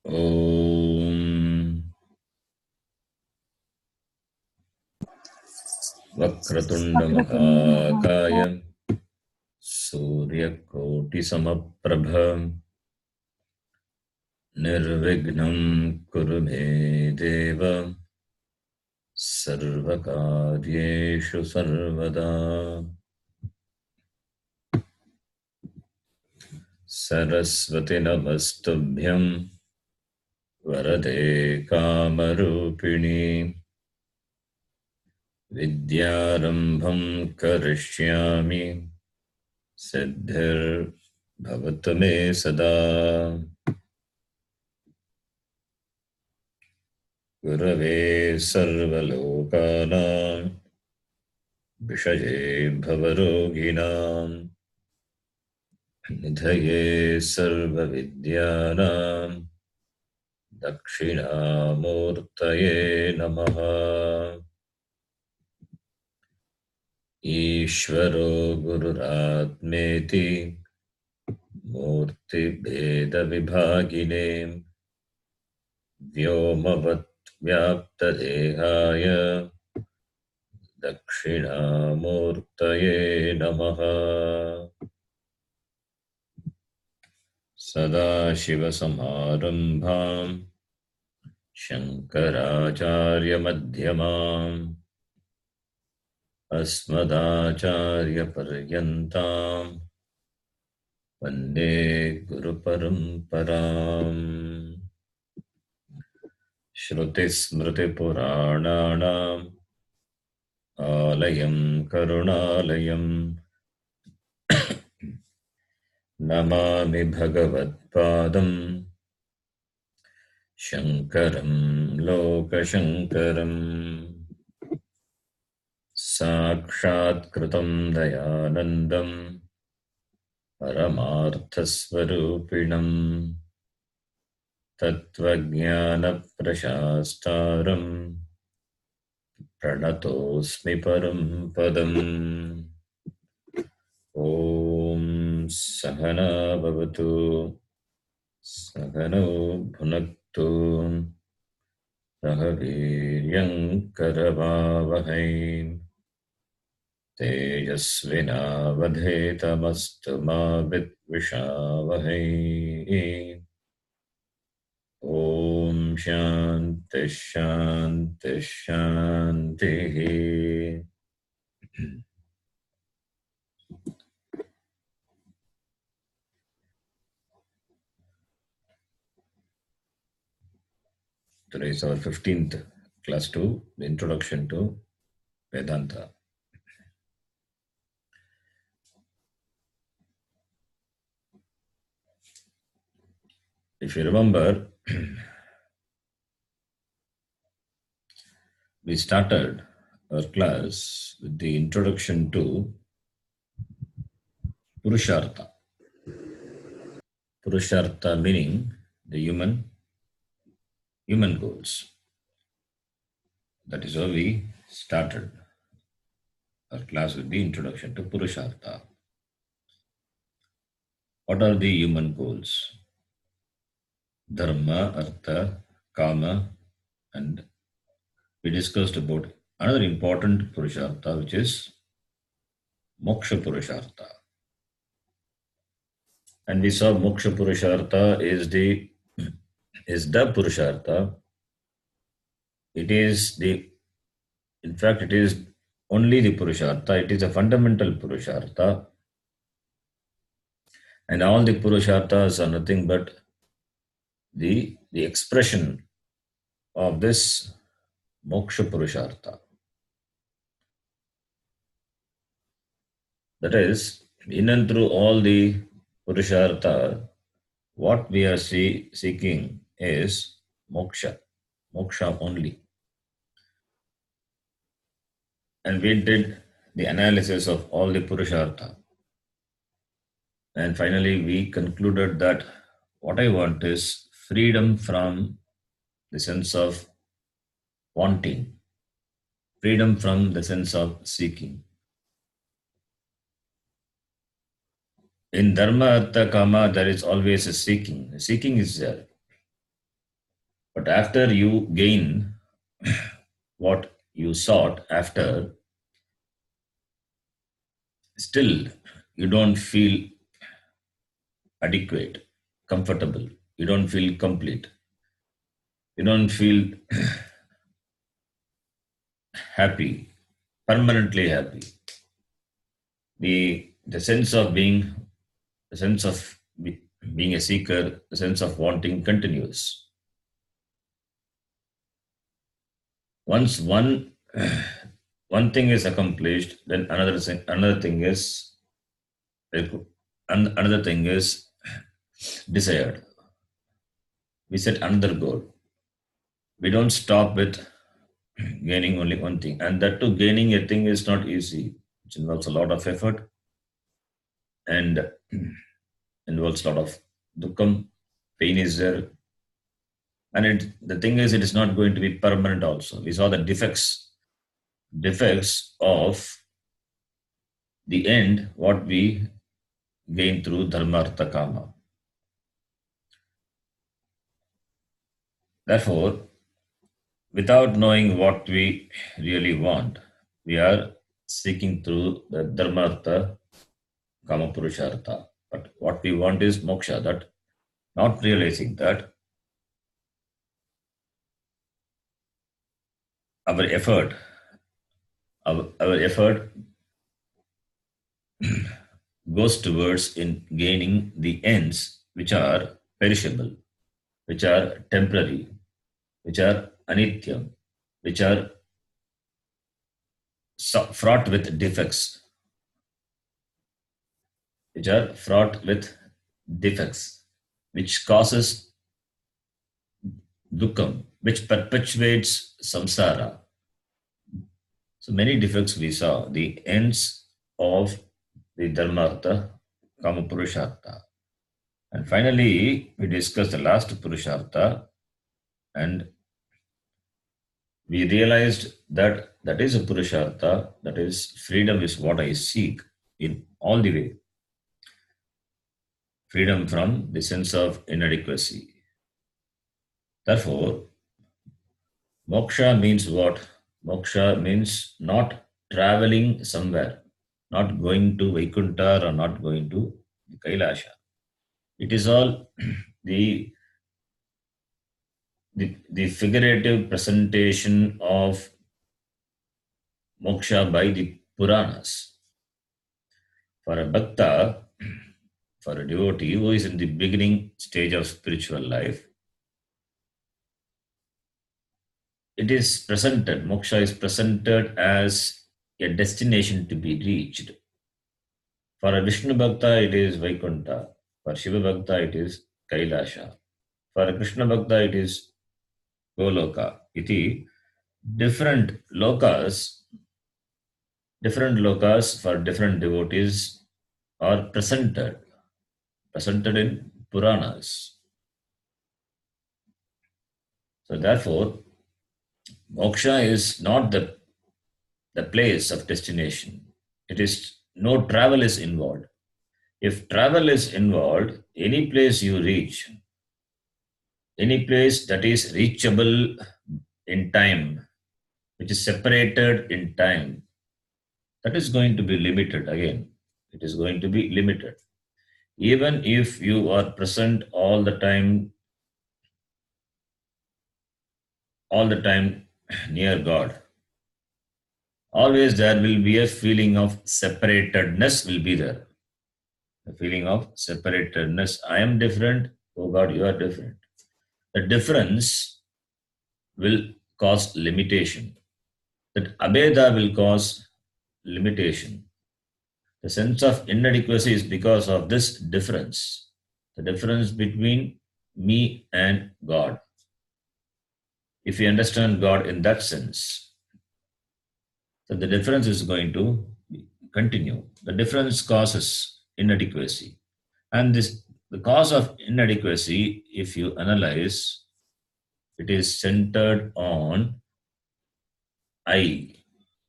Om Vakratunda Mahakaya Surya Koti Samaprabha Nirvignam Kurume Deva Sarvakaryeshu Sarvada Saraswati Namastubhyam Varade Kamarupini Vidyarambham Karishyami Siddhir Bhavatame Sada Gurave Sarvalokanam Vishaye Bhavaroginam Nidhaye Sarvavidyanam Dakshinamurtaye Namaha Ishvaro Gururatmeti Murti Bheda Vibhagine Vyomavat Vyapta Dehaya Dakshinamurtaye Namaha Sadashivasamārambhām Shankarācārya-madhyamām Asmadācārya-paryantāṃ Vande Guru-paraṁparāṃ Shruti-smriti-purāణānaṁ Ālayam Karuణālayam Namāmi Bhagavad-pādam Shankaram Lokashankaram Sakshat Kritam Dayanandam Paramarthasvarupinam Tattvajnana Prashastaram Pranatosmi Param Padam Om Sahana Bhavatu Sahano Bhunaktu Sahaviryam Karavavahai Tejasvinavadhetamastu ma vidvishavahai Om Shanti Shanti Shanti. Today is our 15th class 2, the introduction to Vedanta. If you remember, we started our class with the introduction to Purushartha. Purushartha meaning the human goals. That is how we started our class with the introduction to Purushartha. What are the human goals? Dharma, Artha, Kama, and we discussed about another important Purushartha, which is Moksha Purushartha. And we saw Moksha Purushartha is the Purushartha. It is in fact, it is only the Purushartha. It is a fundamental Purushartha. And all the Purusharthas are nothing but the expression of this Moksha Purushartha. That is, in and through all the Purushartha, what we are seeking is moksha only. And we did the analysis of all the Purushartha. And finally, we concluded that what I want is freedom from the sense of wanting, freedom from the sense of seeking. In Dharma, Artha, Kama, there is always a seeking. Seeking is there. But after you gain what you sought after, still you don't feel adequate, comfortable. You don't feel complete. You don't feel happy, permanently happy. The sense of being, the sense of being a seeker, the sense of wanting continues. Once one thing is accomplished, then another thing is desired. We set another goal. We don't stop with gaining only one thing, and that too, gaining a thing is not easy. It involves a lot of effort and involves a lot of dukkam. Pain is there, and the thing is, it is not going to be permanent. Also, we saw the defects of the end, what we gain through dharma, artha, kama. Therefore, without knowing what we really want, we are seeking through the dharma, artha, kama, purushartha. But what we want is moksha. That not realizing that our effort, our effort goes towards in gaining the ends which are perishable, which are temporary, which are anityam, which are fraught with defects, which are fraught with defects, which causes dukkam, which perpetuates samsara. So many defects we saw, the ends of the dharmartha, kama purushartha. And finally, we discussed the last purushartha, and we realized that that is a purushartha, that is freedom is what I seek in all the way. Freedom from the sense of inadequacy. Therefore, moksha means what? Moksha means not traveling somewhere, not going to Vaikuntha or not going to Kailasha. It is all the, the figurative presentation of moksha by the Puranas. For a bhakta, for a devotee who is in the beginning stage of spiritual life, it is presented, moksha is presented as a destination to be reached. For a Vishnu Bhakta, it is Vaikuntha. For Shiva Bhakta, it is Kailasha. For a Krishna Bhakta, it is Goloka. Iti, different lokas, for different devotees are presented in Puranas. So therefore, moksha is not the place of destination. It is no travel is involved. If travel is involved, any place you reach, any place that is reachable in time, which is separated in time, that is going to be limited again. It is going to be limited. Even if you are present all the time near God, always there will be a feeling of separatedness will be there. The feeling of separatedness. I am different. Oh God, you are different. The difference will cause limitation. That abeda will cause limitation. The sense of inadequacy is because of this difference. The difference between me and God. If you understand God in that sense, then the difference is going to continue. The difference causes inadequacy. And the cause of inadequacy, if you analyze, it is centered on I.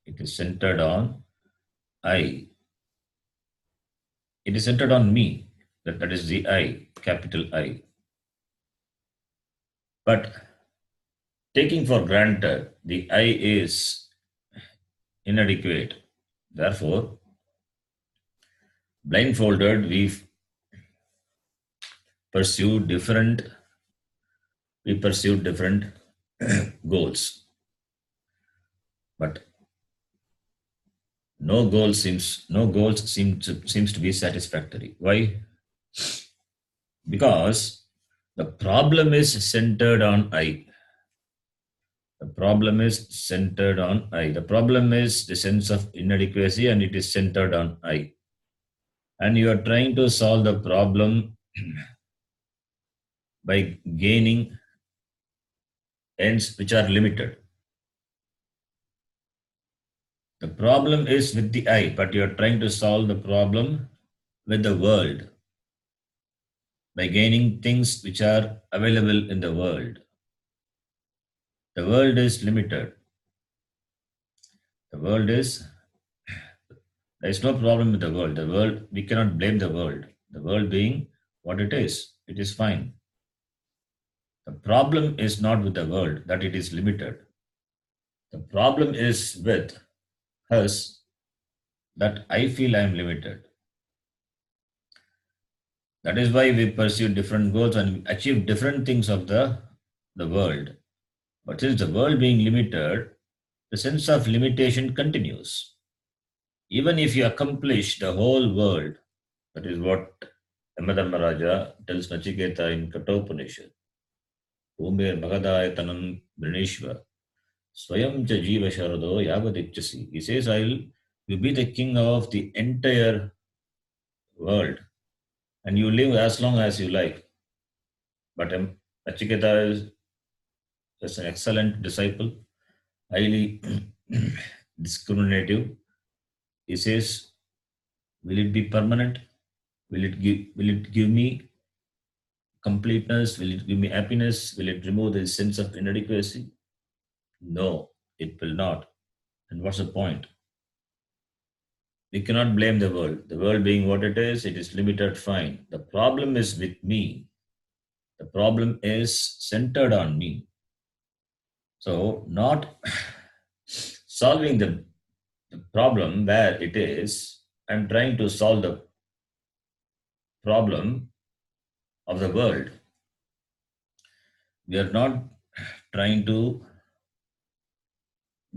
It is centered on I. It is centered on me. That is the I, capital I. But taking for granted the I is inadequate. Therefore, blindfolded, pursue different we pursue different goals, but no goals seems to be satisfactory. Why? Because the problem is centered on I. The problem is centered on I. The problem is the sense of inadequacy, and it is centered on I. And you are trying to solve the problem by gaining ends which are limited. The problem is with the I, but you are trying to solve the problem with the world by gaining things which are available in the world. The world is limited. The world is, there is no problem with the world. The world, we cannot blame the world. The world being what it is fine. The problem is not with the world that it is limited. The problem is with us that I feel I am limited. That is why we pursue different goals and achieve different things of the world. But since the world being limited, the sense of limitation continues. Even if you accomplish the whole world, that is what Yamadharmaraja tells Nachiketa in Kathopanishad. Umir Magadayatanam Brinishva. Swayam cha jiva sharado yavadikchasi. He says, you be the king of the entire world and you live as long as you like. But Nachiketa is an excellent disciple, highly discriminative. He says, will it be permanent? Will it give me completeness? Will it give me happiness? Will it remove the sense of inadequacy? No, it will not. And what's the point? We cannot blame the world. The world being what it is limited, fine. The problem is with me. The problem is centered on me. So, not solving the problem where it is, I'm trying to solve the problem of the world. We are not trying to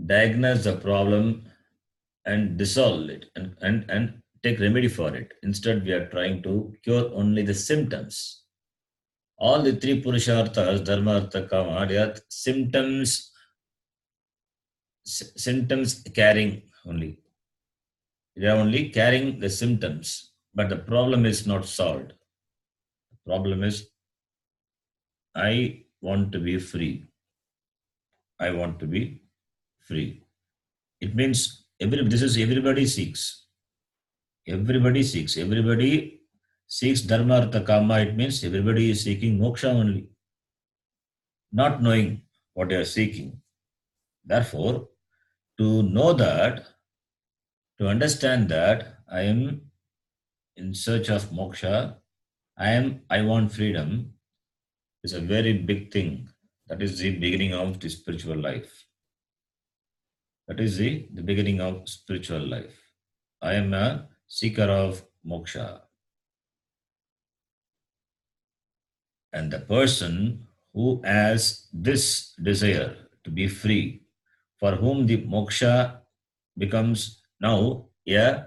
diagnose the problem and dissolve it and take remedy for it. Instead, we are trying to cure only the symptoms. All the three Purusharthas, Dharma, Artha, Kama, they are symptoms carrying only. They are only carrying the symptoms, but the problem is not solved. The problem is, I want to be free. I want to be free. It means everybody seeks. Everybody seeks. Everybody seeks dharma, artha, kama. It means everybody is seeking moksha only, not knowing what they are seeking. Therefore, to know that, to understand that I am in search of moksha, I want freedom, is a very big thing. That is the beginning of the spiritual life. That is the beginning of spiritual life. I am a seeker of moksha. And the person who has this desire to be free, for whom the moksha becomes now a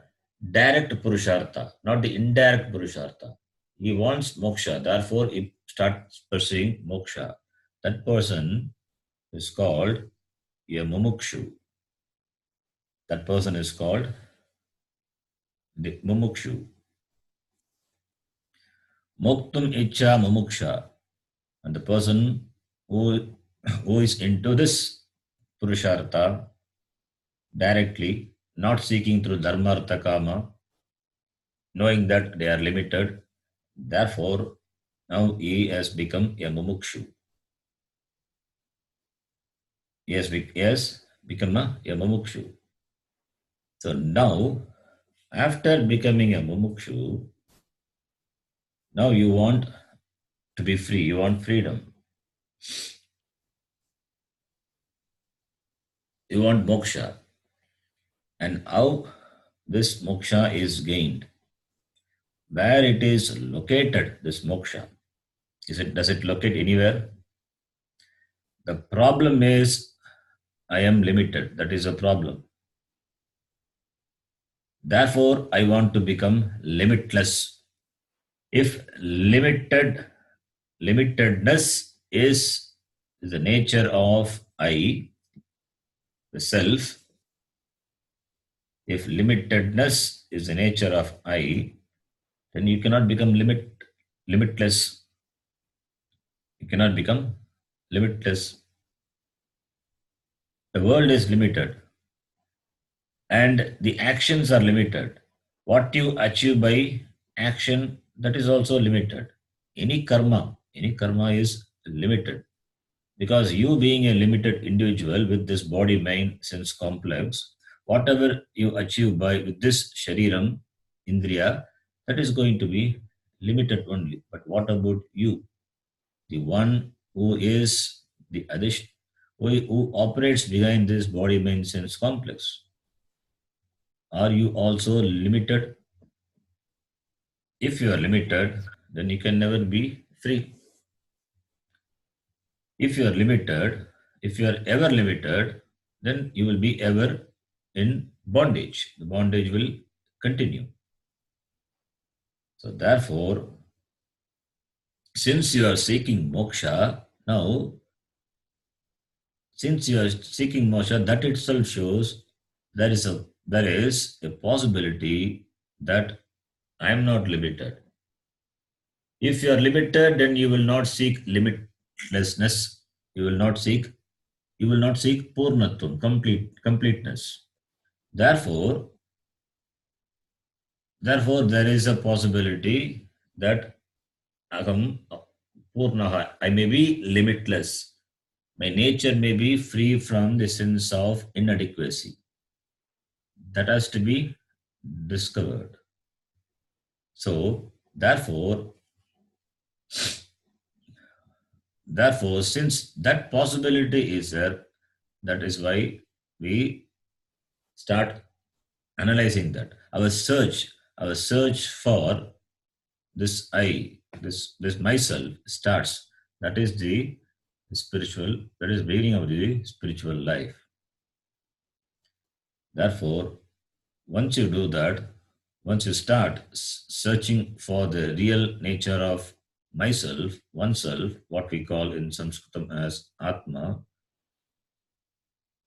direct purushartha, not the indirect purushartha. He wants moksha, therefore he starts pursuing moksha. That person is called a mumukshu. That person is called the mumukshu. Moktum icha mumuksha. And the person who is into this purushartha directly, not seeking through dharma, artha, kama, knowing that they are limited, therefore now he has become a mumukshu. He has become a mumukshu. So now, after becoming a mumukshu, now you want to be free, you want freedom. You want moksha. And how this moksha is gained? Where it is located, this moksha? Does it locate anywhere? The problem is I am limited. That is a problem. Therefore, I want to become limitless. If limitedness is the nature of I, the self, if limitedness is the nature of I, then you cannot become limitless. You cannot become limitless. The world is limited and the actions are limited. What you achieve by action, that is also limited. Any karma is limited. Because you being a limited individual with this body mind sense complex, whatever you achieve by with this shariram, indriya, that is going to be limited only. But what about you, the one who is the addition, who operates behind this body mind sense complex? Are you also limited? If you are limited, then you can never be free. If you are limited, if you are ever limited, then you will be ever in bondage. The bondage will continue. So, therefore, since you are seeking moksha, now, since you are seeking moksha, that itself shows there is a possibility that I am not limited. If you are limited, then you will not seek limitlessness. You will not seek purnatvam, completeness. Therefore, there is a possibility that aham purnaha, I may be limitless. My nature may be free from the sense of inadequacy. That has to be discovered. So, since that possibility is there, that is why we start analyzing that. Our search for this I, this myself starts. That is the spiritual, that is beginning of the spiritual life. Therefore, once you do that, once you start searching for the real nature of myself, oneself, what we call in Sanskritam as Atma,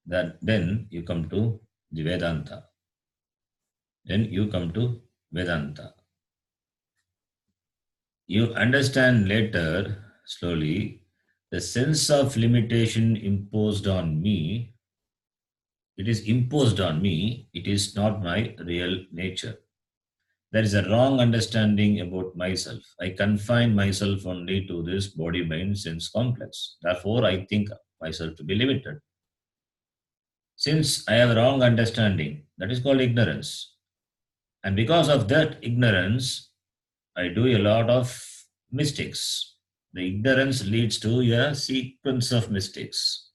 then you come to the Vedanta. Then you come to Vedanta. You understand later, slowly, the sense of limitation imposed on me, it is imposed on me, it is not my real nature. There is a wrong understanding about myself. I confine myself only to this body mind sense complex. Therefore, I think myself to be limited. Since I have a wrong understanding, that is called ignorance. And because of that ignorance, I do a lot of mistakes. The ignorance leads to a sequence of mistakes.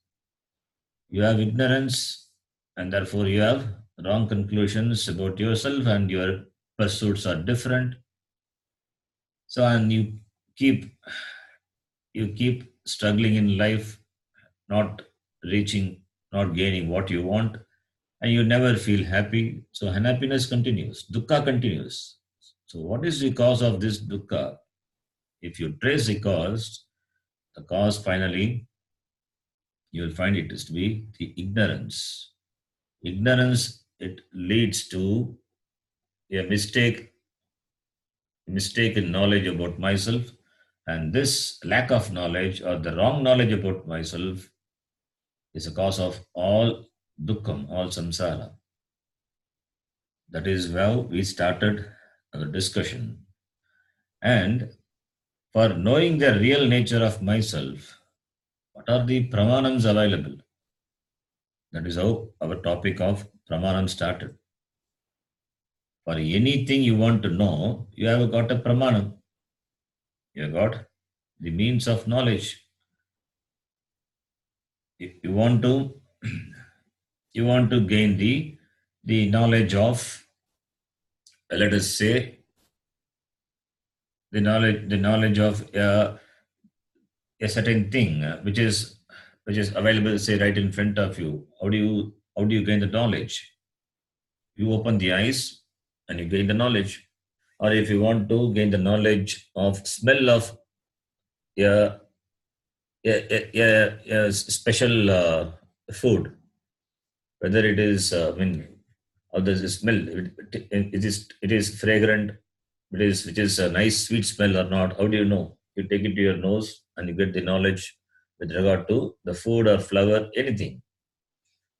You have ignorance, and therefore you have wrong conclusions about yourself, and your pursuits are different. So, and keep keep struggling in life, not reaching, not gaining what you want, and you never feel happy. So, unhappiness continues, dukkha continues. So, what is the cause of this dukkha? If you trace the cause finally, you will find it is to be the ignorance. Ignorance, it leads to a mistaken knowledge about myself, and this lack of knowledge or the wrong knowledge about myself is a cause of all dukkham, all samsara. That is how we started our discussion. And for knowing the real nature of myself, what are the pramanams available? That is how our topic of pramanam started. For anything you want to know, you have got a pramanam. You have got the means of knowledge. If you want to You want to gain the knowledge of, let us say, the knowledge of a certain thing which is available, say, right in front of you. How do you gain the knowledge? You open the eyes and you gain the knowledge. Or if you want to gain the knowledge of smell of a, a special food, whether it is, I mean, or there's a smell, it is fragrant, which is a nice sweet smell or not. How do you know? You take it to your nose and you get the knowledge with regard to the food or flower, anything.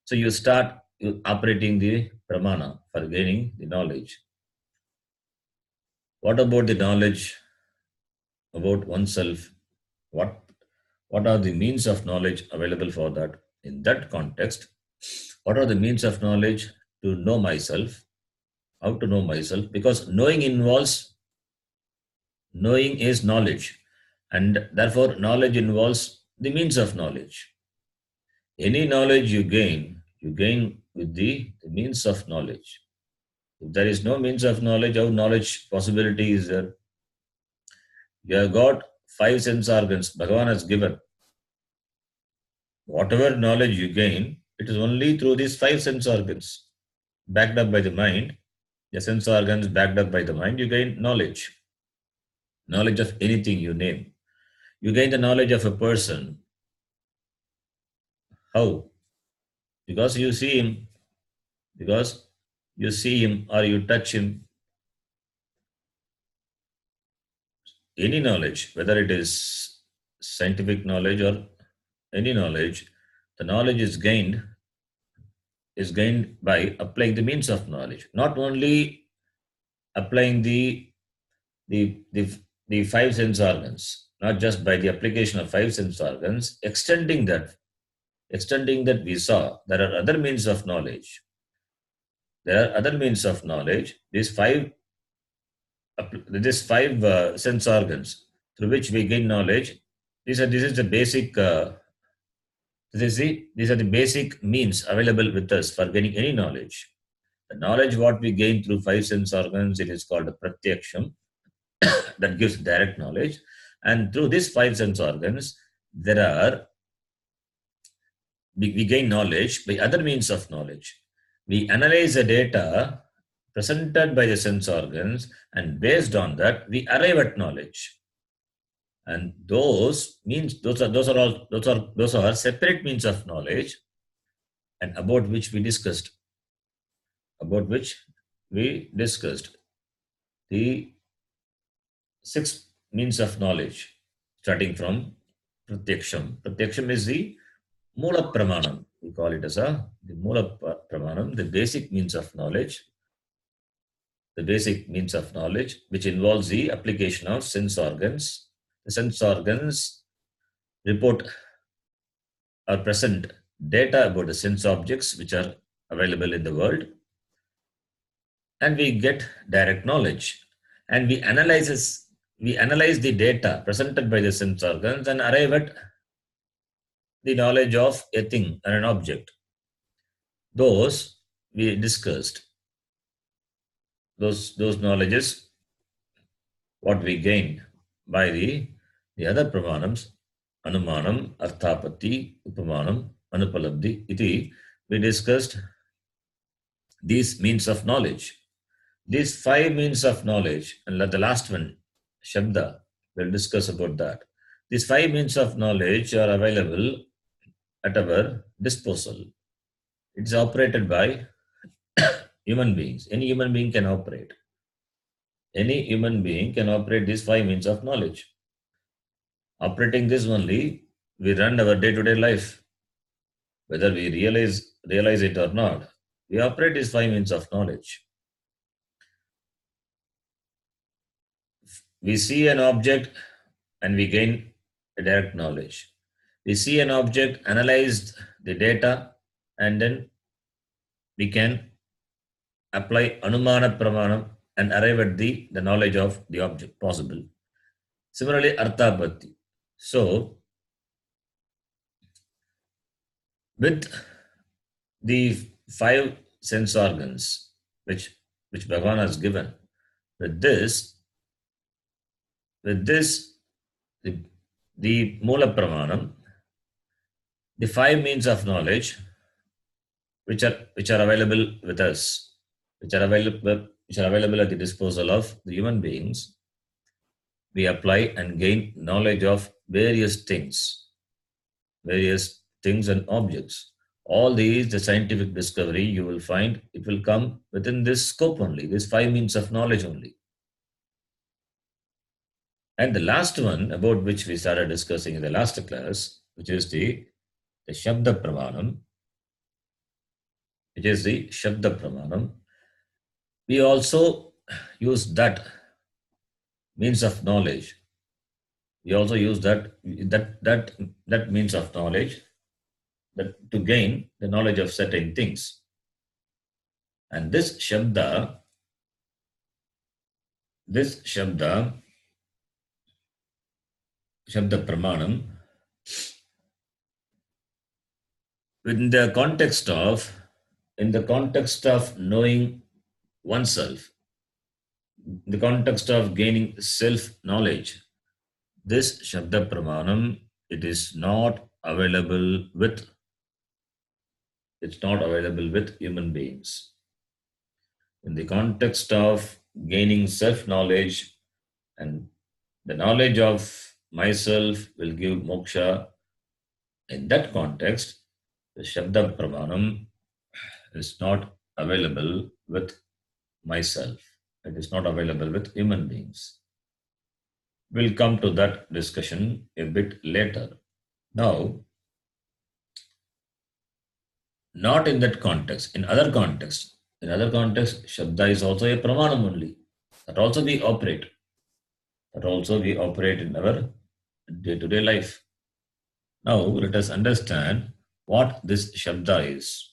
So you start operating the pramana for gaining the knowledge. What about the knowledge about oneself? What what are the means of knowledge available for that? In that context, what are the means of knowledge to know myself? How to know myself? Because knowing is knowledge, and therefore knowledge involves the means of knowledge. Any knowledge you gain with the means of knowledge. If there is no means of knowledge, how knowledge possibility is there? You have got five sense organs. Bhagavan has given. Whatever knowledge you gain, it is only through these five sense organs, backed up by the mind. The sense organs backed up by the mind, you gain knowledge. Knowledge of anything you name. You gain the knowledge of a person. How? Because you see him, because you see him or you touch him. Any knowledge, whether it is scientific knowledge or any knowledge, the knowledge is gained by applying the means of knowledge. Not only applying the the five sense organs, not just by the application of five sense organs, extending that we saw there are other means of knowledge. There are other means of knowledge. These five sense organs through which we gain knowledge. This is the basic. These are the basic means available with us for gaining any knowledge. The knowledge what we gain through five sense organs, it is called a pratyaksham, that gives direct knowledge. And through these five sense organs, there are we gain knowledge by other means of knowledge. We analyze the data presented by the sense organs, and based on that, we arrive at knowledge. And those are separate means of knowledge, and about which we discussed the six means of knowledge, starting from pratyaksham. Pratyaksham is the Mula Pramanam. We call it as the Mula Pramanam, the basic means of knowledge, which involves the application of sense organs. The sense organs report or present data about the sense objects which are available in the world, and we get direct knowledge. And we analyze the data presented by the sense organs and arrive at the knowledge of a thing or an object. Those we discussed. Those knowledges what we gained by the other pramanams, anumanam, arthapatti, upamanam, anupalabdhi, iti. We discussed these means of knowledge. These five means of knowledge, and the last one, Shabda, we'll discuss about that. These five means of knowledge are available at our disposal. It's operated by human beings. Any human being can operate. Any human being can operate these five means of knowledge. Operating this only, we run our day-to-day life. Whether we realize it or not, we operate these five means of knowledge. We see an object and we gain a direct knowledge. We see an object, analyze the data, and then we can apply anumana pramanam and arrive at the knowledge of the object possible. Similarly, arthapatti. So, with the five sense organs which Bhagavan has given. With this, with this, the, the Mula Pramanam, the five means of knowledge which are available with us, which are available at the disposal of the human beings, we apply and gain knowledge of various things and objects. All these, the scientific discovery, you will find it will come within this scope only, these five means of knowledge only. And the last one, about which we started discussing in the last class, which is the Shabda-Pramanam, which is the Shabda-Pramanam. We also use that means of knowledge. We also use that means of knowledge that to gain the knowledge of certain things. And this Shabda Pramanam, in the context of knowing oneself, in the context of gaining self knowledge, this Shabda Pramanam, it's not available with human beings. In the context of gaining self knowledge, and the knowledge of myself will give moksha, in that context, the Shabda Pramanam is not available with myself. It is not available with human beings. We'll come to that discussion a bit later. Now, not in that context, in other contexts, Shabda is also a Pramanam only. That also we operate. In our day-to-day life. Now, let us understand what this Shabda is.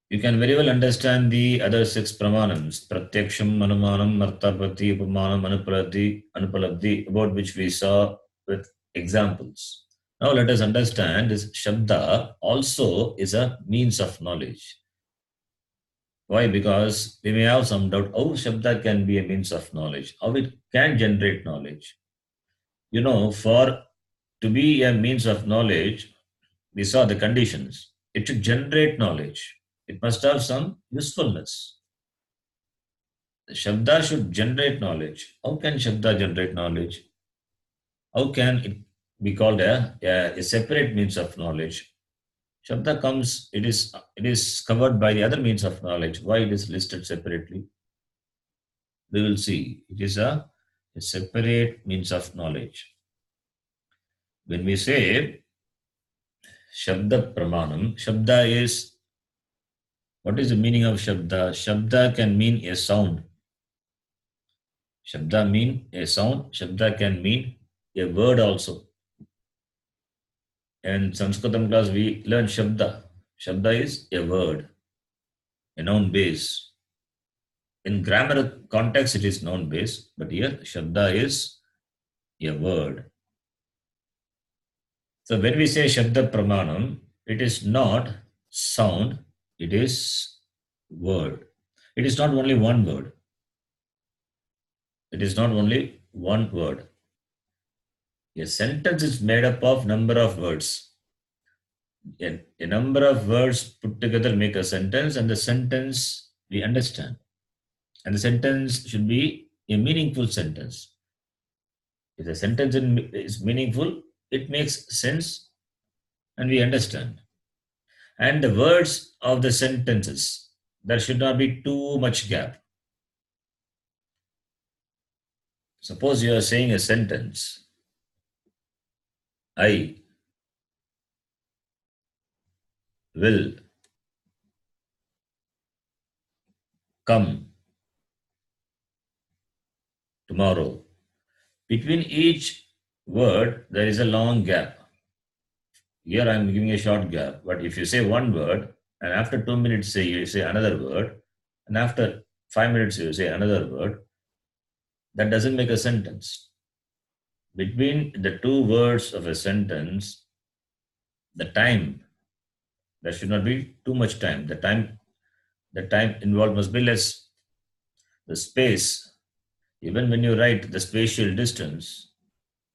You can very well understand the other six pramanams, Pratyaksham, Anumanam, Martapati, Upamanam, Anupalabdhi, about which we saw with examples. Now let us understand this Shabda also is a means of knowledge. Why? Because we may have some doubt how Shabda can be a means of knowledge, how it can generate knowledge. For to be a means of knowledge, we saw the conditions. It should generate knowledge. It must have some usefulness. The Shabda should generate knowledge. How can Shabda generate knowledge? How can it be called a separate means of knowledge? Shabda comes, it is covered by the other means of knowledge. Why it is listed separately? We will see. It is a separate means of knowledge. When we say Shabda Pramanam, Shabda is, what is the meaning of Shabda? Shabda can mean a sound. Shabda mean a sound. Shabda can mean a word also. In Sanskritam class, we learn Shabda. Shabda is a word, a noun base. In grammar context, it is noun base, but here Shabda is a word. So when we say Shabda Pramanam, it is not sound, it is word. It is not only one word. It is not only one word. A sentence is made up of number of words. A number of words put together make a sentence, and the sentence we understand. And the sentence should be a meaningful sentence. If the sentence is meaningful, it makes sense and we understand. And the words of the sentences, there should not be too much gap. Suppose you are saying a sentence, I will come tomorrow. Between each word, there is a long gap. Here I am giving a short gap, but if you say one word, and after 2 minutes you say another word, and after 5 minutes you say another word, that doesn't make a sentence. Between the two words of a sentence, the time There should not be too much time. The time involved must be less. The space, even when you write the spatial distance,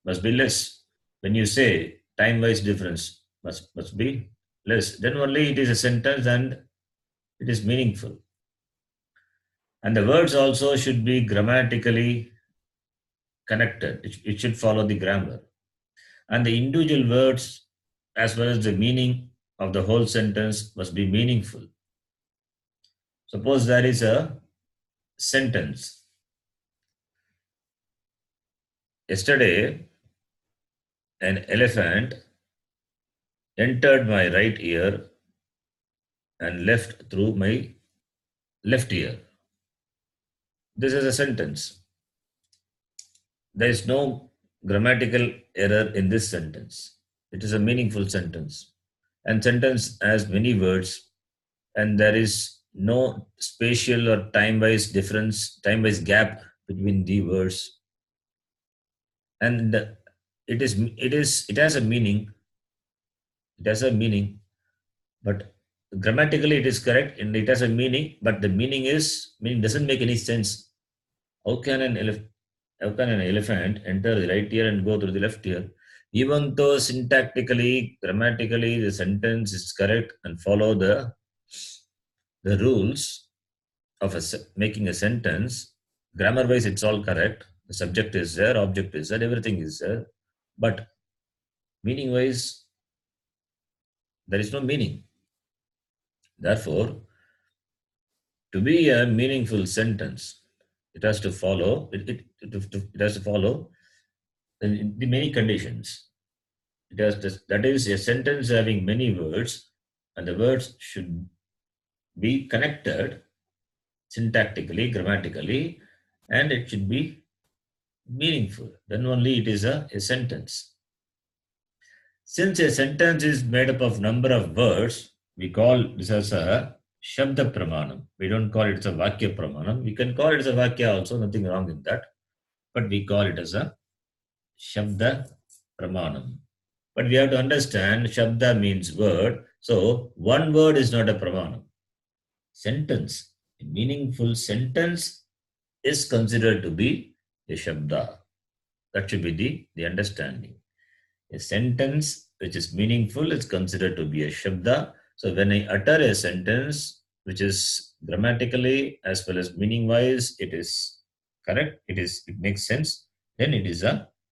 must be less. When you say time-wise difference must be less. Then only it is a sentence and it is meaningful. And the words also should be grammatically connected. It should follow the grammar. And the individual words as well as the meaning of the whole sentence must be meaningful. Suppose there is a sentence. Yesterday, an elephant entered my right ear and left through my left ear. This is a sentence. There is no grammatical error in this sentence. It is a meaningful sentence. And sentence has many words, and there is no spatial or time-wise difference, time-wise gap between the words. And it has a meaning. It has a meaning, but grammatically it is correct and it has a meaning, but the meaning doesn't make any sense. How can an elephant enter the right ear and go through the left ear? Even though syntactically, grammatically, the sentence is correct and follow the rules of making a sentence, grammar-wise, it's all correct. The subject is there, object is there, everything is there. But meaning-wise, there is no meaning. Therefore, to be a meaningful sentence, it has to follow. It has to follow the many conditions. That is a sentence having many words, and the words should be connected syntactically, grammatically, and it should be meaningful. Then only it is a sentence. Since a sentence is made up of number of words, we call this as a Shabda-Pramanam. We don't call it as a Vakya-Pramanam. We can call it as a Vakya also, nothing wrong in that. But we call it as a Shabda-Pramanam. But we have to understand Shabda means word. So one word is not a Pramanam. Sentence, a meaningful sentence is considered to be a Shabda. That should be the understanding. A sentence which is meaningful is considered to be a Shabda. So when I utter a sentence which is grammatically as well as meaning wise, it is correct, it makes sense, then it is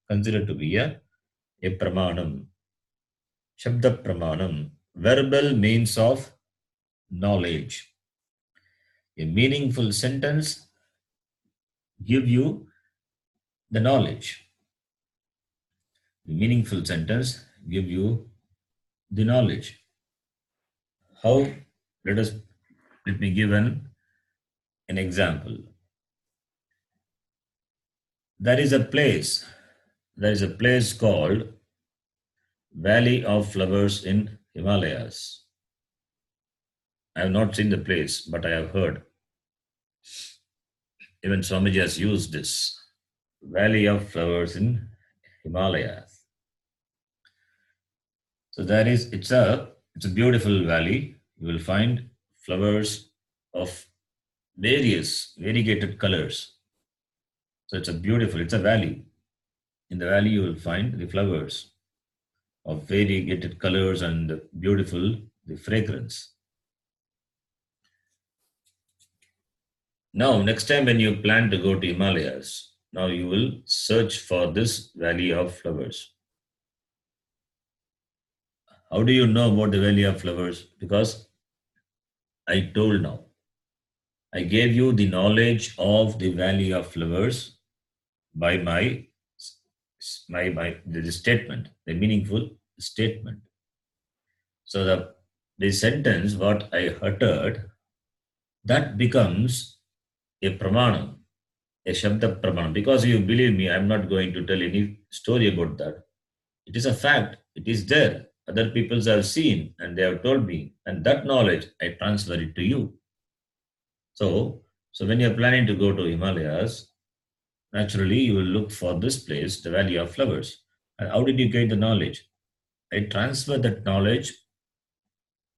considered to be a Pramanam. Shabda-Pramanam, verbal means of knowledge. A meaningful sentence give you the knowledge. The meaningful sentence give you the knowledge. How? Let me give an example. There is a place called Valley of Flowers in Himalayas. I have not seen the place, but I have heard. Even Swamiji has used this Valley of Flowers in Himalayas. So it's a beautiful valley. You will find flowers of various variegated colors. So it's a valley. In the valley you will find the flowers of variegated colors and beautiful the fragrance. Now, next time when you plan to go to Himalayas, now you will search for this Valley of Flowers. How do you know about the Valley of Flowers? Because I told now. I gave you the knowledge of the Valley of Flowers by the statement, the meaningful statement. So the sentence what I uttered, that becomes a pramanam, a Shabda Pramanam. Because you believe me, I'm not going to tell any story about that. It is a fact. It is there. Other people have seen and they have told me, and that knowledge I transfer it to you. So when you're planning to go to Himalayas, naturally you will look for this place, the Valley of Flowers. And how did you get the knowledge? I transfer that knowledge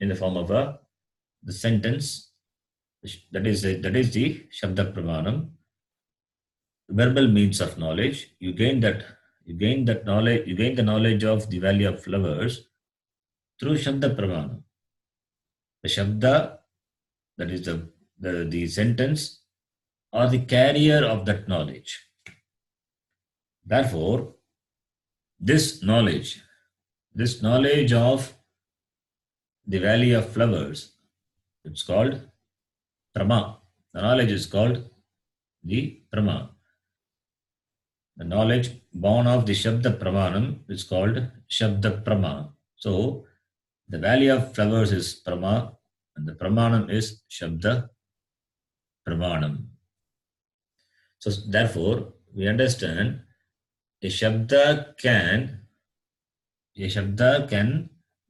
in the form of the sentence. That is the Shabda Pramanam, verbal means of knowledge. You gain that knowledge. You gain the knowledge of the value of flowers through Shabda Pramanam. The Shabda, that is the sentence, or the carrier of that knowledge. Therefore, this knowledge, this knowledge of the valley of flowers, it's called Prama. The knowledge is called the Prama. The knowledge born of the Shabda Pramanam is called Shabda Prama. So, the valley of flowers is Prama, and the Pramanam is Shabda Pramanam. So, therefore, we understand a Shabda can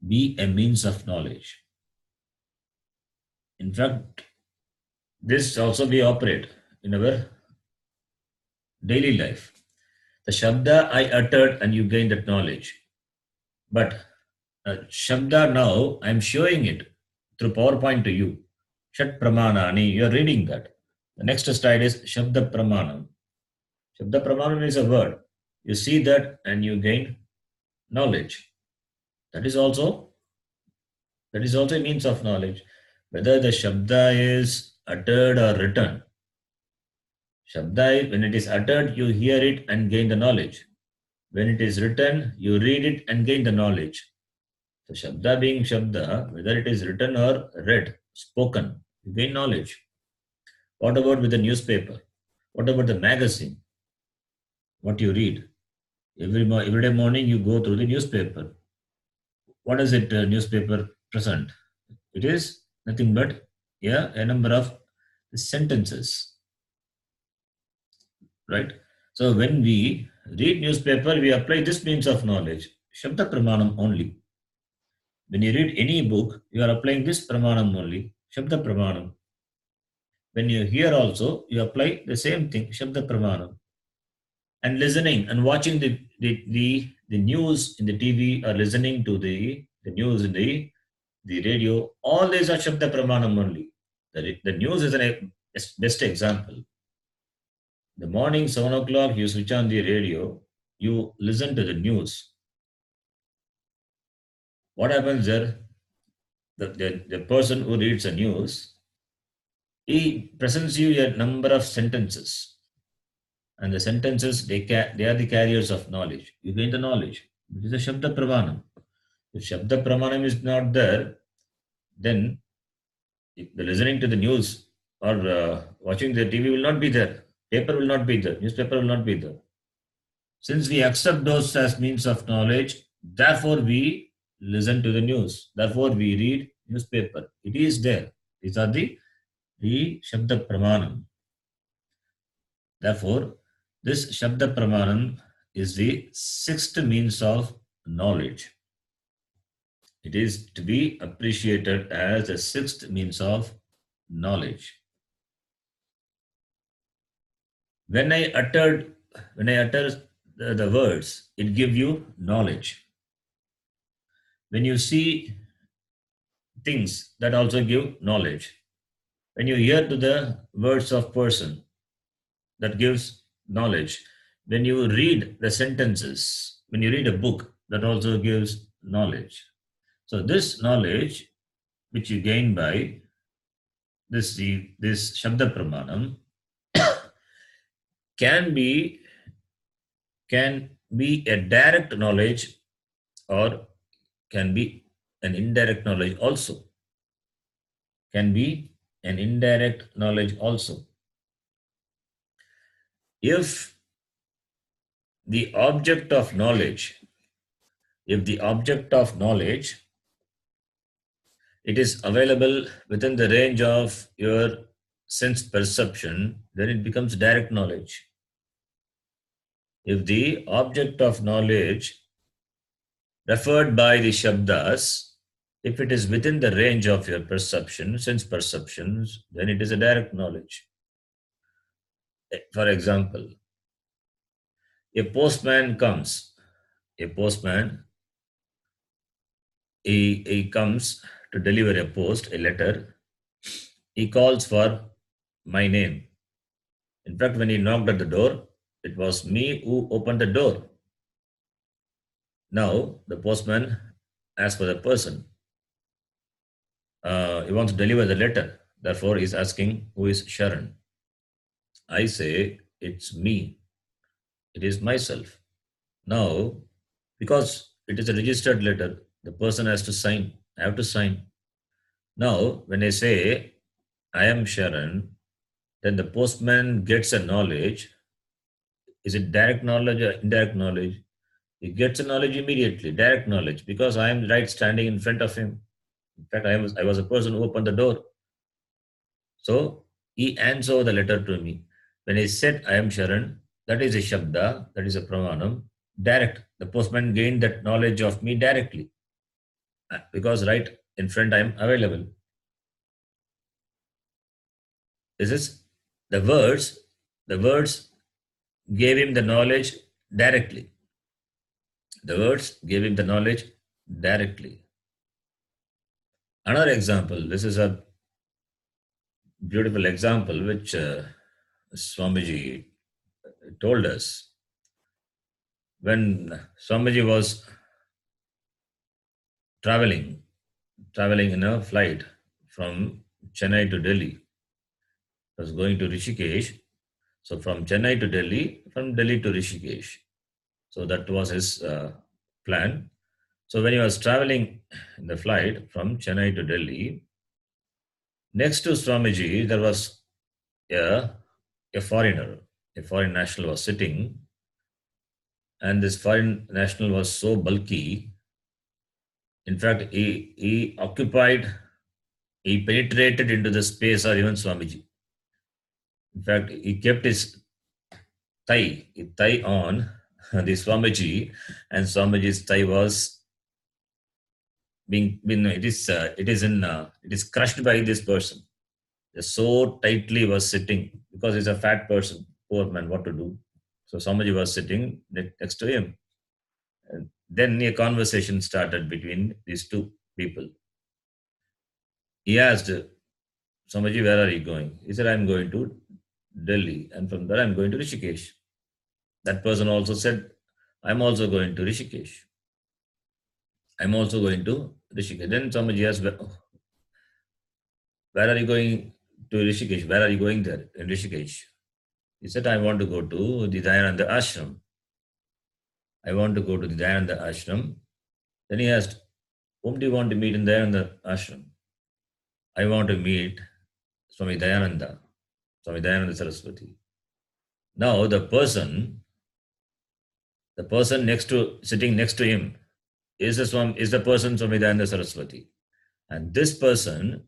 be a means of knowledge. In fact, this also we operate in our daily life. The Shabda I uttered and you gain that knowledge. But Shabda now I'm showing it through PowerPoint to you. Shat Pramanani, you're reading that. The next slide is Shabda Pramanam. Shabda Pramanam is a word. You see that and you gain knowledge. That is also a means of knowledge. Whether the Shabda is uttered or written. Shabda, when it is uttered, you hear it and gain the knowledge. When it is written, you read it and gain the knowledge. So Shabda being Shabda, whether it is written or read, spoken, you gain knowledge. What about with the newspaper? What about the magazine? What you read? Every day morning you go through the newspaper. What is it newspaper present? It is nothing but a number of sentences. Right? So when we read newspaper, we apply this means of knowledge, Shabda Pramanam only. When you read any book, you are applying this Pramanam only, Shabda Pramanam. When you hear also, you apply the same thing, Shabda Pramanam. And listening and watching the news in the TV or listening to the news in the radio, all these are Shabda Pramanam only. The news is a best example. The morning, 7 o'clock, you switch on the radio, you listen to the news. What happens there? The person who reads the news, he presents you a number of sentences. And the sentences, they are the carriers of knowledge. You gain the knowledge. It is a Shabda Pramanam. If Shabda Pramanam is not there, then the listening to the news or watching the TV will not be there. Paper will not be there. Newspaper will not be there. Since we accept those as means of knowledge, therefore we listen to the news. Therefore we read newspaper. It is there. These are the Shabda Pramanam. Therefore, this Shabda Pramanam is the sixth means of knowledge. It is to be appreciated as the sixth means of knowledge. When I utter the words, it gives you knowledge. When you see things, that also give knowledge. When you hear to the words of person, that gives knowledge. When you read the sentences, when you read a book, that also gives knowledge. So this knowledge, which you gain by this Shabda Pramanam, can be a direct knowledge or can be an indirect knowledge also. Can be an indirect knowledge also. If the object of knowledge, it is available within the range of your sense perception, then it becomes direct knowledge. If the object of knowledge referred by the Shabdas, if it is within the range of your perception, sense perceptions, then it is a direct knowledge. For example, a postman comes. He comes to deliver a post, a letter, he calls for my name. In fact, when he knocked at the door, it was me who opened the door. Now, the postman asks for the person. He wants to deliver the letter. Therefore, he's asking, who is Sharon? I say, it's me. It is myself. Now, because it is a registered letter, the person has to sign. I have to sign. Now, when I say, I am Sharon, then the postman gets a knowledge. Is it direct knowledge or indirect knowledge? He gets a knowledge immediately, direct knowledge, because I am right standing in front of him. In fact, I was a person who opened the door. So he hands over the letter to me. When he said, I am Sharan, that is a Shabda, that is a Pramanam, direct. The postman gained that knowledge of me directly because right in front I am available. This is the words gave him the knowledge directly. The words gave him the knowledge directly. Another example, this is a beautiful example which Swamiji told us. When Swamiji was traveling, traveling in a flight from Chennai to Delhi, was going to Rishikesh. So from Chennai to Delhi, from Delhi to Rishikesh. So that was his plan. So when he was traveling in the flight from Chennai to Delhi, next to Swamiji, there was a, a foreigner, a foreign national was sitting, and this foreign national was so bulky. In fact, he occupied, he penetrated into the space of even Swamiji. In fact, he kept his thigh on the Swamiji, and Swamiji's thigh was being it is crushed by this person. So tightly was sitting because he's a fat person, poor man, what to do? So Swamiji was sitting next to him. And then a conversation started between these two people. He asked, Swamiji, where are you going? He said, I'm going to Delhi, and from there I'm going to Rishikesh. That person also said, I'm also going to Rishikesh. I'm also going to Rishikesh. Then somebody asked, where are you going to Rishikesh? Where are you going there in Rishikesh? He said, I want to go to the Dayananda ashram. I want to go to the Dayananda ashram. Then he asked, whom do you want to meet in Dayananda ashram? I want to meet Swami Dayananda Saraswati. Now the person sitting next to him is the person Swami Dayananda Saraswati. And this person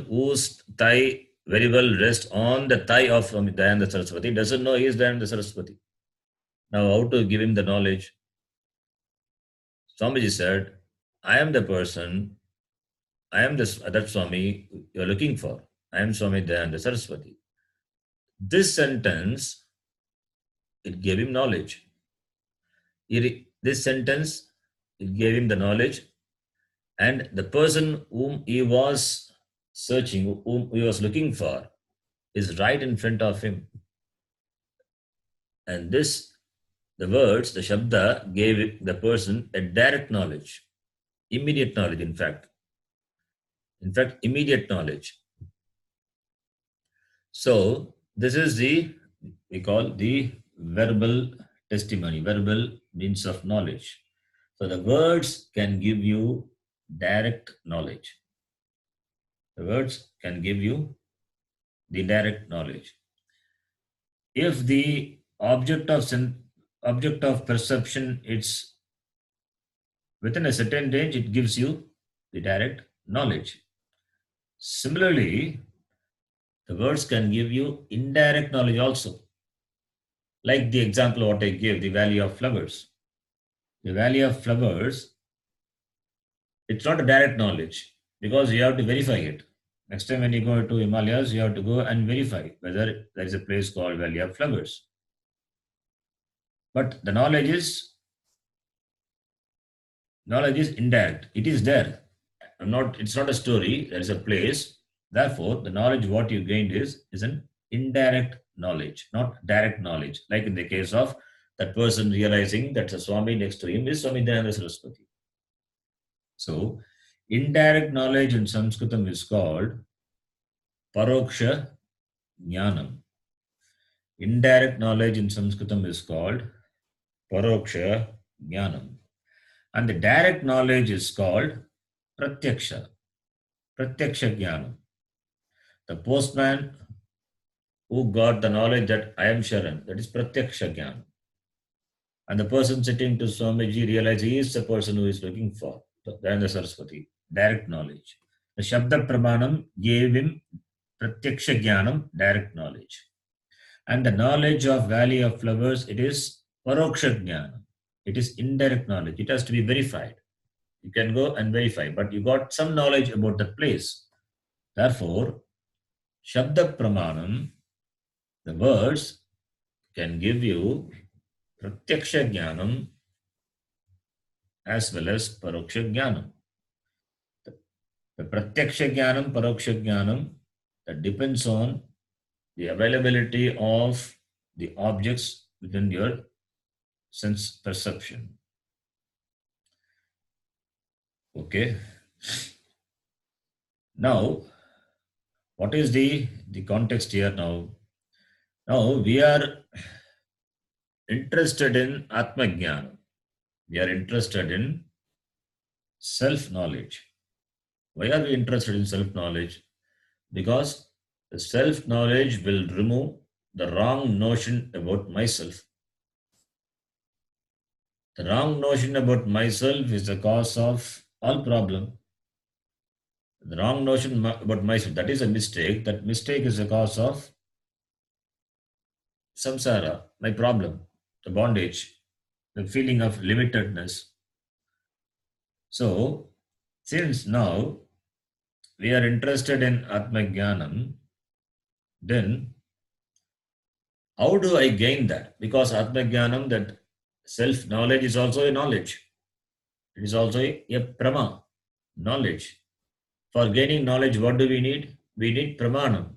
whose thigh very well rests on the thigh of Swami Dayananda Saraswati doesn't know he is Dayananda Saraswati. Now, how to give him the knowledge? Swamiji said, I am the person, I am that Swami you're looking for. I am Swami Dayananda Saraswati. This sentence, it gave him knowledge. This sentence, it gave him the knowledge, and the person whom he was searching, whom he was looking for, is right in front of him. And the words, the Shabda, gave the person a direct knowledge, immediate knowledge, in fact, immediate knowledge. So, this is we call the verbal testimony, verbal means of knowledge. So, the words can give you direct knowledge. The words can give you the direct knowledge. If the object of perception it's within a certain range, it gives you the direct knowledge. Similarly, the words can give you indirect knowledge also. Like the example what I gave, the valley of flowers. The valley of flowers, it's not a direct knowledge because you have to verify it. Next time when you go to Himalayas, you have to go and verify whether there is a place called Valley of Flowers. But the knowledge is Knowledge is indirect. It is there. It's not a story. There is a place. Therefore, the knowledge what you gained is an indirect knowledge, not direct knowledge. Like in the case of that person realizing that the Swami next to him is Swami Dayananda Saraswati. So, indirect knowledge in Sanskritam is called Paroksha Jnanam. Indirect knowledge in Sanskritam is called Paroksha Jnanam. And the direct knowledge is called Pratyaksha. Pratyaksha Jnanam. The postman who got the knowledge that I am Sharan, that is Pratyaksha Jnanam. And the person sitting to Swamiji realized he is the person who is looking for the Saraswati. Direct knowledge. The Shabda-Pramanam gave him Pratyaksha Jnanam, direct knowledge. And the knowledge of valley of flowers, it is Paroksha Jnana. It is indirect knowledge. It has to be verified. You can go and verify, but you got some knowledge about the place. Therefore, Shabda Pramanam, the words can give you Pratyaksha Jnanam as well as Paroksha Jnanam. The Pratyaksha Jnanam, Paroksha Jnanam, that depends on the availability of the objects within your sense perception. Okay. Now, what is the context here now? Now we are interested in Atma Jnana. We are interested in self knowledge. Why are we interested in self knowledge? Because the self knowledge will remove the wrong notion about myself. The wrong notion about myself is the cause of all problem. The wrong notion about myself, that is a mistake. That mistake is the cause of samsara, my problem, the bondage, the feeling of limitedness. So, since now we are interested in Atma Jnanam, then how do I gain that? Because Atma Jnanam, that self knowledge, is also a knowledge. It is also a prama, knowledge. For gaining knowledge, what do we need? We need pramanam.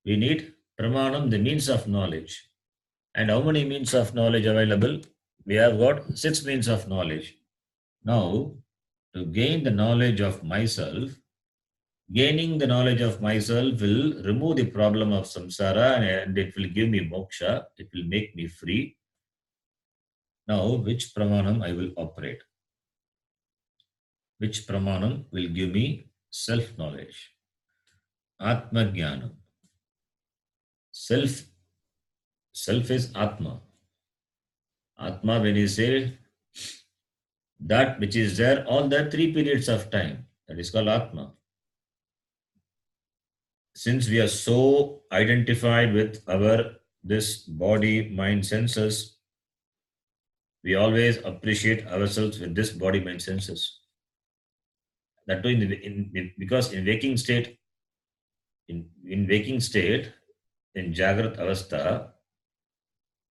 We need pramanam, the means of knowledge. And how many means of knowledge available? We have got 6 means of knowledge. Now, to gain the knowledge of myself, gaining the knowledge of myself will remove the problem of samsara and it will give me moksha. It will make me free. Now, which pramanam I will operate? Which pramanam will give me self-knowledge? Atma Jnanam. Self, self is Atma. Atma, when you say that which is there, all the 3 periods of time, that is called Atma. Since we are so identified with our this body, mind, senses, we always appreciate ourselves with this body, mind, senses. That too, because in waking state, in waking state, in Jagrat Avastha,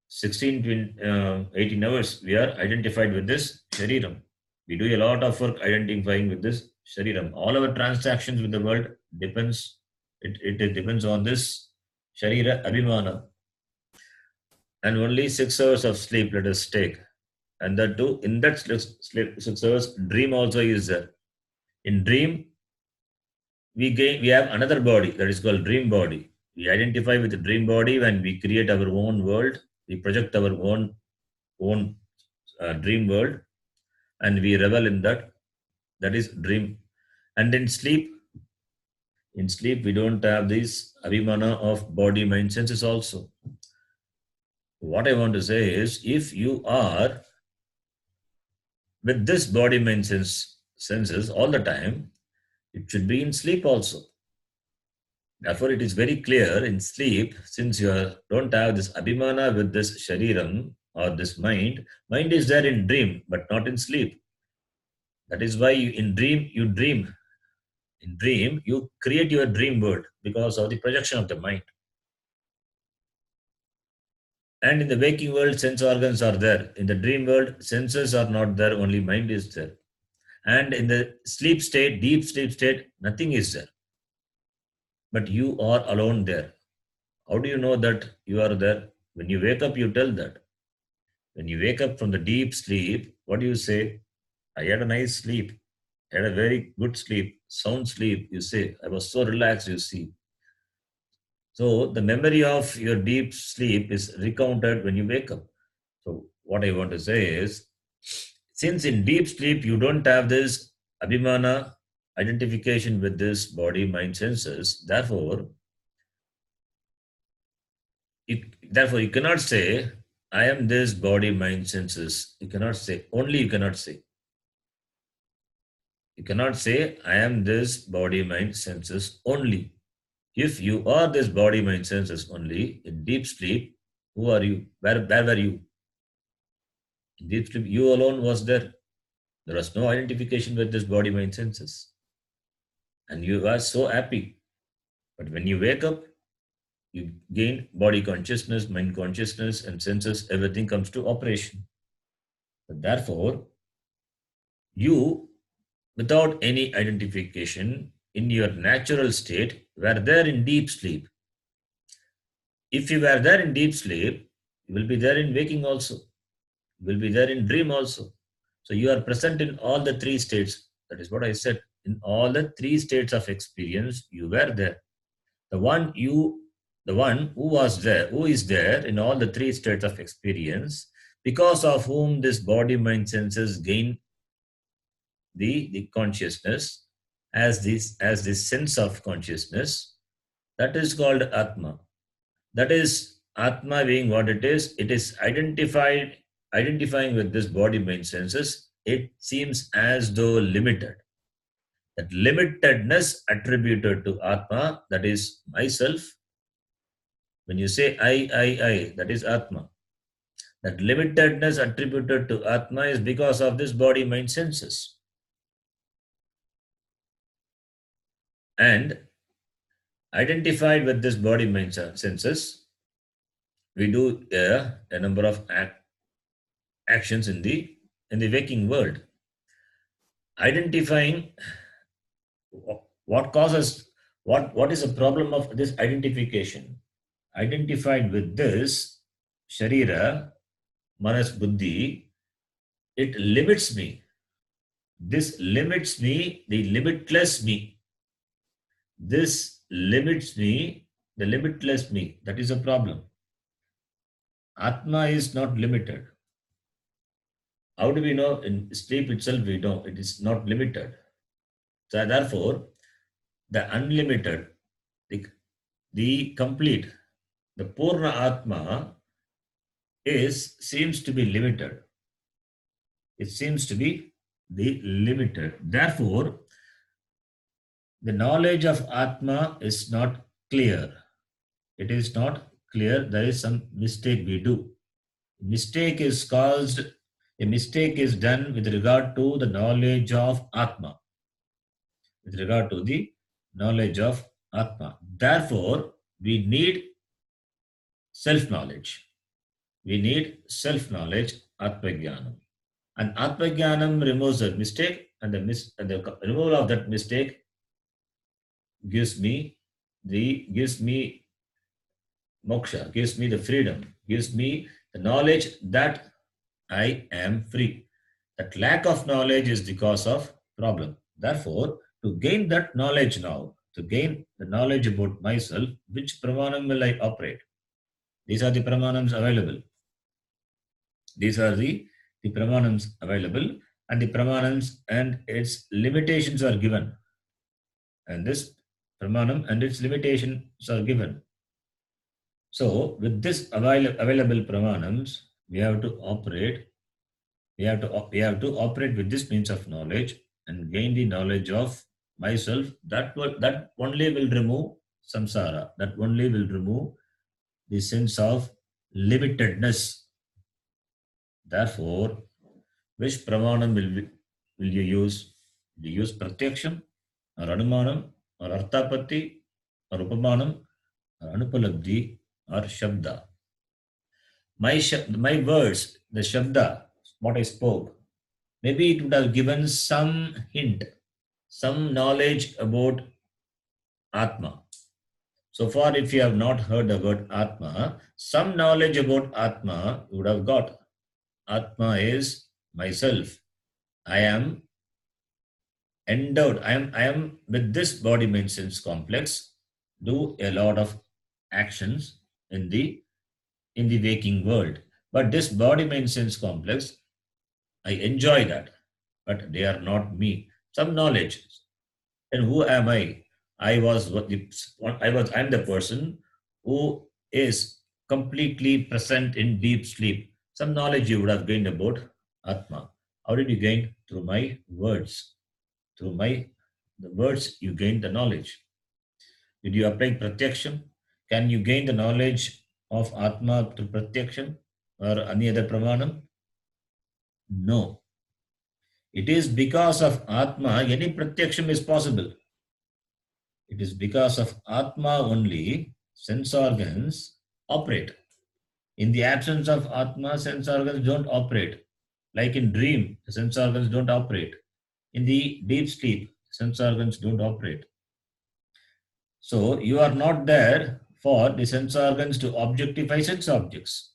16 to 18 hours, we are identified with this Shariram. We do a lot of work identifying with this Shariram. All our transactions with the world depends, it depends on this Sharira Abhimana. And only 6 hours of sleep let us take. And that too, in that 6 hours, dream also is there. In dream, we have another body that is called dream body. We identify with the dream body when we create our own world. We project our own dream world, and we revel in that. That is dream. And in sleep, we don't have this abhimana of body, mind, senses also. What I want to say is, if you are with this body, mind, senses all the time, it should be in sleep also. Therefore, it is very clear in sleep, since don't have this abhimana with this shariram or this mind, mind is there in dream, but not in sleep. That is why in dream, you dream. In dream, you create your dream world because of the projection of the mind. And in the waking world, sense organs are there. In the dream world, senses are not there, only mind is there. And in the sleep state, deep sleep state, nothing is there. But you are alone there. How do you know that you are there? When you wake up, you tell that. When you wake up from the deep sleep, what do you say? I had a nice sleep. I had a very good sleep, sound sleep, you say. I was so relaxed, you see. So the memory of your deep sleep is recounted when you wake up. So what I want to say is, since in deep sleep you don't have this abhimana identification with this body, mind, senses, therefore you cannot say, I am this body, mind, senses. You cannot say, only you cannot say. You cannot say, I am this body, mind, senses only. If you are this body, mind, senses only, in deep sleep, who are you? Where were you? In deep sleep, you alone was there. There was no identification with this body, mind, senses. And you were so happy. But when you wake up, you gain body consciousness, mind consciousness, and senses, everything comes to operation. But therefore, you, without any identification, in your natural state, were there in deep sleep. If you were there in deep sleep, you will be there in waking also. You will be there in dream also. So you are present in all the three states. That is what I said. In all the three states of experience, you were there. The one you, the one who was there, who is there in all the three states of experience, because of whom this body, mind, senses gain the consciousness as this sense of consciousness, that is called Atma. That is Atma being what it is identifying with this body, mind, senses. It seems as though limited. That limitedness attributed to Atma, that is myself. When you say I, that is Atma. That limitedness attributed to Atma is because of this body, mind, senses. And identified with this body, mind, senses, we do a number of actions in the waking world. Identifying what causes what is the problem of this identification. Identified with this sharira, manas, buddhi, it limits me. This limits me, the limitless me. This limits me, the limitless me. That is a problem. Atma is not limited. How do we know? In sleep itself, we know it is not limited. So therefore, the unlimited, the complete, the Purna Atma seems to be limited. It seems to be the limited. Therefore, the knowledge of Atma is not clear. It is not clear. There is some mistake we do. Mistake is caused, a mistake is done with regard to the knowledge of Atma. With regard to the knowledge of Atma. Therefore, we need self-knowledge. We need self-knowledge, Atma-jnanam. And Atma-jnanam removes the mistake, and the removal of that mistake gives me moksha, gives me the freedom, gives me the knowledge that I am free. That lack of knowledge is the cause of problem. Therefore, to gain that knowledge now, to gain the knowledge about myself, which pramanam will I operate? These are the pramanams available. These are the pramanams available, and the pramanams and its limitations are given. And this pramanam and its limitations are given. So, with this available pramanams, we have to operate. We have to operate with this means of knowledge and gain the knowledge of myself. That only will remove samsara. That only will remove the sense of limitedness. Therefore, which pramanam will you use? Do you use pratyaksham or anumanam or arthapatti or upamanam or anupalabdhi or shabda? My words, the Shabda, what I spoke, maybe it would have given some hint, some knowledge about Atma. So far, if you have not heard the word Atma, some knowledge about Atma you would have got. Atma is myself. I am endowed. I am with this body mind sense complex, do a lot of actions in the waking world. But this body mind sense complex, I enjoy that. But they are not me. Some knowledge. And who am I? I'm the person who is completely present in deep sleep. Some knowledge you would have gained about Atma. How did you gain? Through my words. Through my the words you gain the knowledge. Did you apply pratyaksham? Can you gain the knowledge of Atma through pratyaksham or any other pramanam? No. It is because of Atma any pratyaksham is possible. It is because of Atma only sense organs operate. In the absence of Atma, sense organs don't operate. Like in dream, the sense organs don't operate. In the deep sleep, sense organs don't operate. So you are not there for the sense organs to objectify sense objects.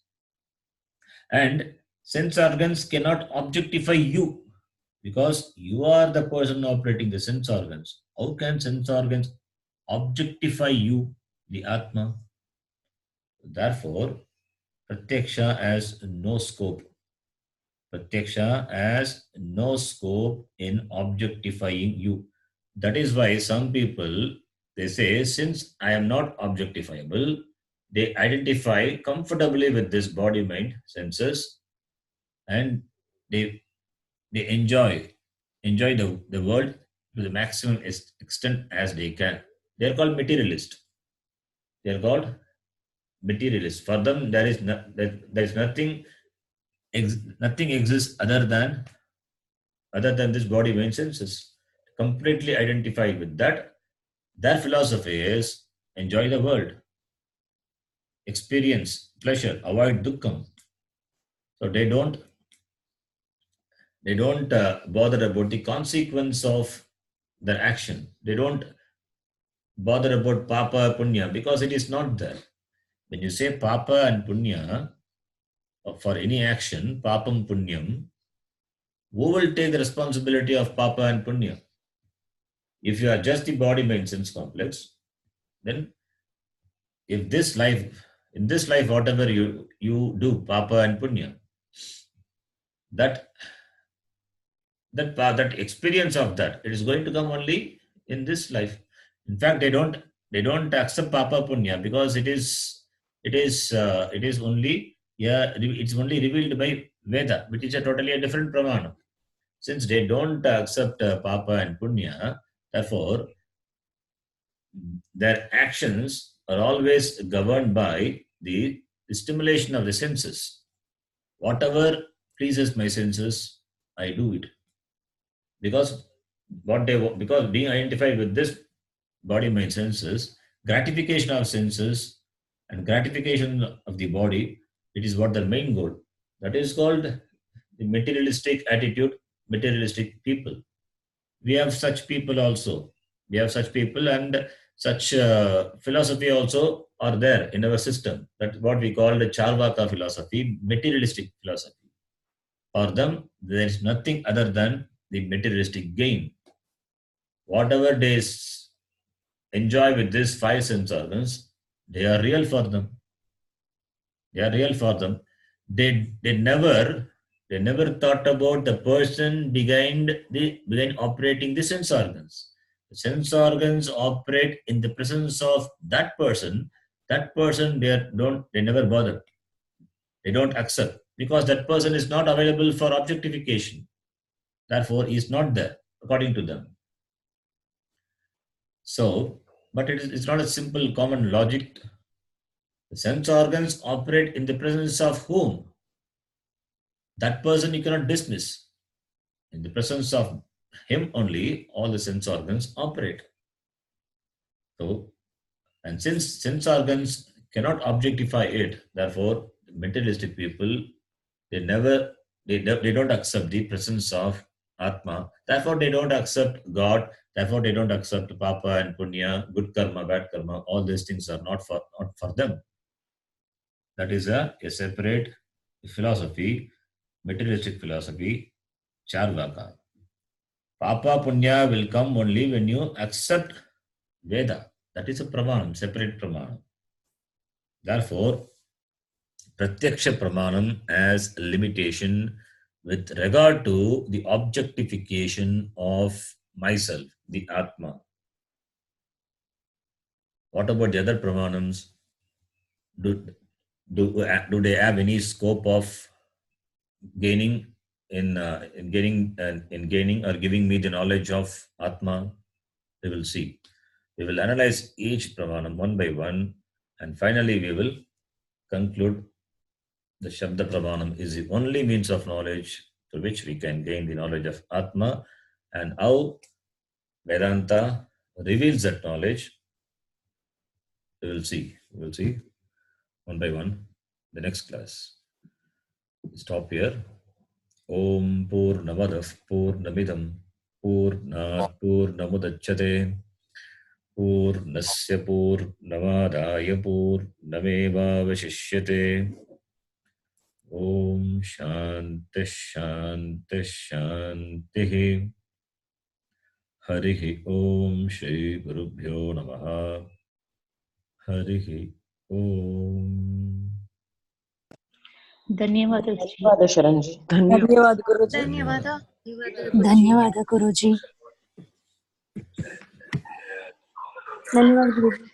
And sense organs cannot objectify you because you are the person operating the sense organs. How can sense organs objectify you, the Atma? Therefore, Pratyaksha has no scope. Pratyaksha has no scope in objectifying you. That is why some people they say, since I am not objectifiable, they identify comfortably with this body mind senses and they they enjoy the world to the maximum extent as they can. They are called materialist. They are called materialist. For them, there is nothing nothing exists other than this body mind senses. Completely identified with that. Their philosophy is enjoy the world, experience pleasure, avoid dukkham. So they don't bother about the consequence of their action. They don't bother about papa punya because it is not there. When you say papa and punya for any action, papam punyam, who will take the responsibility of papa and punya? If you are just the body mind sense complex, then if this life, in this life, whatever you do, papa and punya, that that experience of that, it is going to come only in this life. In fact, they don't accept papa punya because it is only yeah it's only revealed by Veda, which is a totally a different pramana. Since they don't accept papa and punya, therefore their actions are always governed by the stimulation of the senses. Whatever pleases my senses, I do it because because being identified with this body mind senses, gratification of senses and gratification of the body, it is what the main goal. That is called the materialistic attitude, materialistic people. We have such people also. We have such people and such philosophy also are there in our system. That's what we call the Charvaka philosophy, materialistic philosophy. For them, there is nothing other than the materialistic gain. Whatever they enjoy with these five sense organs, they are real for them. They are real for them. They never thought about the person behind operating the sense organs. The sense organs operate in the presence of that person. That person they never bother. They don't accept because that person is not available for objectification. Therefore, he is not there according to them. So, but it's not a simple common logic. The sense organs operate in the presence of whom? That person you cannot dismiss. In the presence of him only, all the sense organs operate. So, and since sense organs cannot objectify it, therefore, materialistic people, they never, they don't accept the presence of Atma. Therefore, they don't accept God. Therefore, they don't accept Papa and Punya, good karma, bad karma. All these things are not for them. That is a separate philosophy, materialistic philosophy, Charvaka. Papa Punya will come only when you accept Veda. That is a Pramanam, separate Pramanam. Therefore, Pratyaksha Pramanam as a limitation with regard to the objectification of myself, the Atma. What about the other Pramanams? Do, do they have any scope of gaining in gaining or giving me the knowledge of Atma? We will see. We will analyze each Pramanam one by one, and finally we will conclude the Shabda-Pramanam is the only means of knowledge through which we can gain the knowledge of Atma, and how Vedanta reveals that knowledge. We will see. We will see one by one the next class. Stop here. Om Purnamadav Purnamidam Purnat Purnamudachyate Purnasya Purnamadaya Purnamevavashishyate. Om Shanti Shanti Shanti. Harihi Om Shri Gurubhyo Namaha. Harihi Om. धन्यवाद धन्यवाद शरण जी. धन्यवाद गुरुजी. धन्यवाद. धन्यवाद गुरुजी. धन्यवाद गुरुजी.